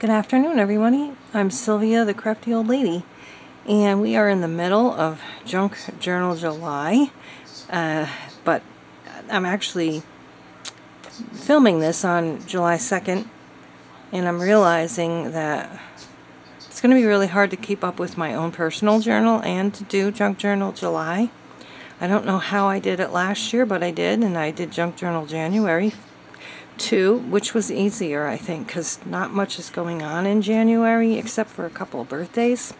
Good afternoon, everybody. I'm Sylvia, the crafty old lady, and we are in the middle of Junk Journal July, but I'm actually filming this on July 2nd, and I'm realizing that it's going to be really hard to keep up with my own personal journal and to do Junk Journal July. I don't know how I did it last year, but I did, and I did Junk Journal January too, which was easier, I think, because not much is going on in January except for a couple of birthdays.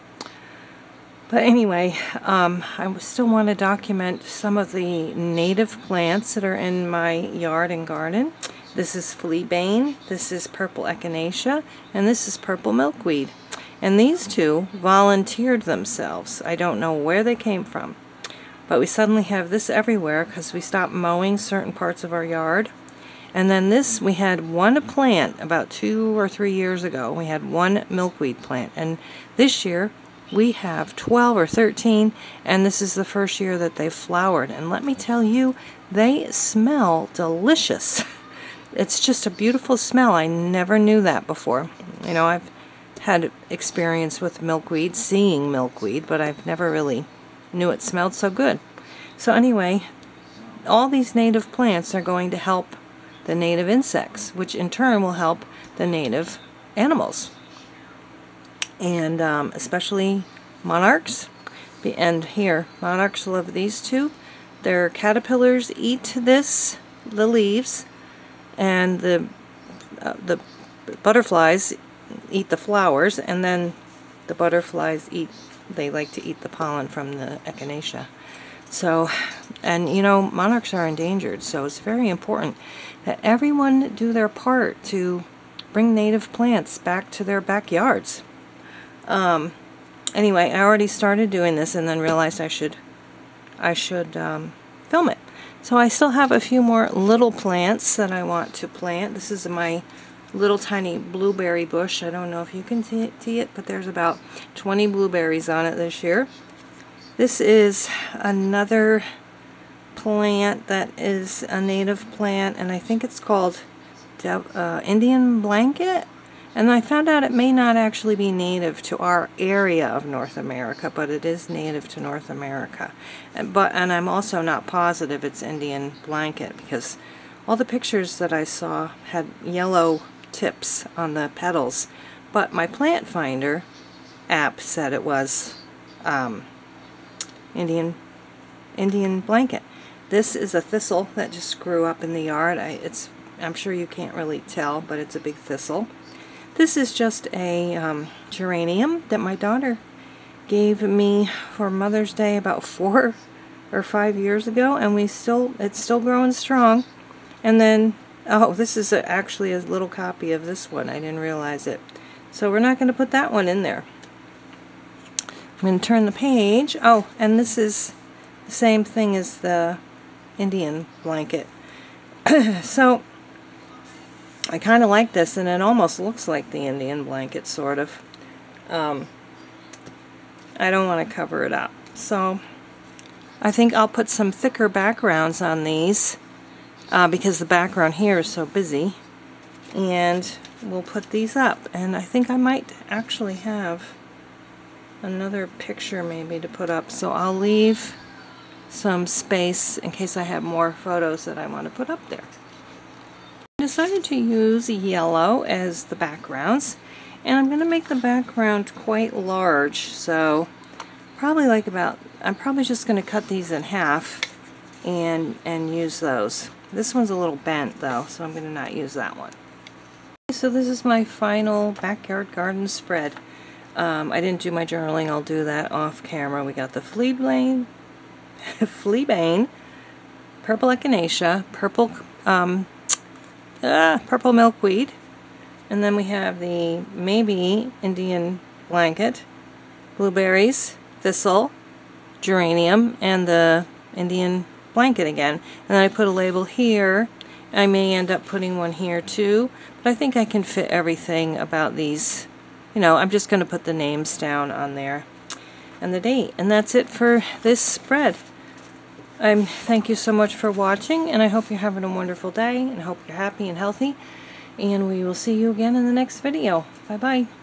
But anyway, I still want to document some of the native plants that are in my yard and garden. This is fleabane, this is purple echinacea, and this is purple milkweed. And these two volunteered themselves. I don't know where they came from, but we suddenly have this everywhere because we stopped mowing certain parts of our yard. And then this, we had one plant about 2 or 3 years ago. We had one milkweed plant. And this year, we have 12 or 13, and this is the first year that they've flowered. And let me tell you, they smell delicious. It's just a beautiful smell. I never knew that before. You know, I've had experience with milkweed, seeing milkweed, but I've never really knew it smelled so good. So anyway, all these native plants are going to help the native insects, which in turn will help the native animals, and especially monarchs. And here, monarchs love these two. Their caterpillars eat the leaves, and the butterflies eat the flowers, and then the butterflies they like to eat the pollen from the echinacea. So, and you know, monarchs are endangered, so it's very important that everyone do their part to bring native plants back to their backyards. Anyway, I already started doing this and then realized I should film it. So I still have a few more little plants that I want to plant. This is my little tiny blueberry bush. I don't know if you can see it, but there's about 20 blueberries on it this year. This is another plant that is a native plant, and I think it's called Indian blanket. And I found out it may not actually be native to our area of North America, but it is native to North America. And I'm also not positive it's Indian blanket because all the pictures that I saw had yellow tips on the petals, but my plant finder app said it was Indian blanket. This is a thistle that just grew up in the yard. I'm sure you can't really tell, but it's a big thistle. This is just a geranium that my daughter gave me for Mother's Day about 4 or 5 years ago, and it's still growing strong. And then, oh, this is actually a little copy of this one. I didn't realize it. So we're not going to put that one in there. I'm going to turn the page. Oh, and this is the same thing as the Indian blanket. So I kind of like this, and it almost looks like the Indian blanket, sort of. I don't want to cover it up. So I think I'll put some thicker backgrounds on these because the background here is so busy. And we'll put these up. And I think I might actually have another picture maybe to put up, so I'll leave some space in case I have more photos that I want to put up there. I decided to use yellow as the backgrounds, and I'm going to make the background quite large, so probably like I'm probably just going to cut these in half and use those. This one's a little bent though, so I'm going to not use that one. So this is my final backyard garden spread. I didn't do my journaling. I'll do that off camera. We got the fleabane, purple echinacea, purple milkweed, and then we have the maybe Indian blanket, blueberries, thistle, geranium, and the Indian blanket again. And then I put a label here. I may end up putting one here too, but I think I can fit everything about these. You know, I'm just going to put the names down on there and the date. And that's it for this spread. Thank you so much for watching, and I hope you're having a wonderful day, and I hope you're happy and healthy. And we will see you again in the next video. Bye-bye.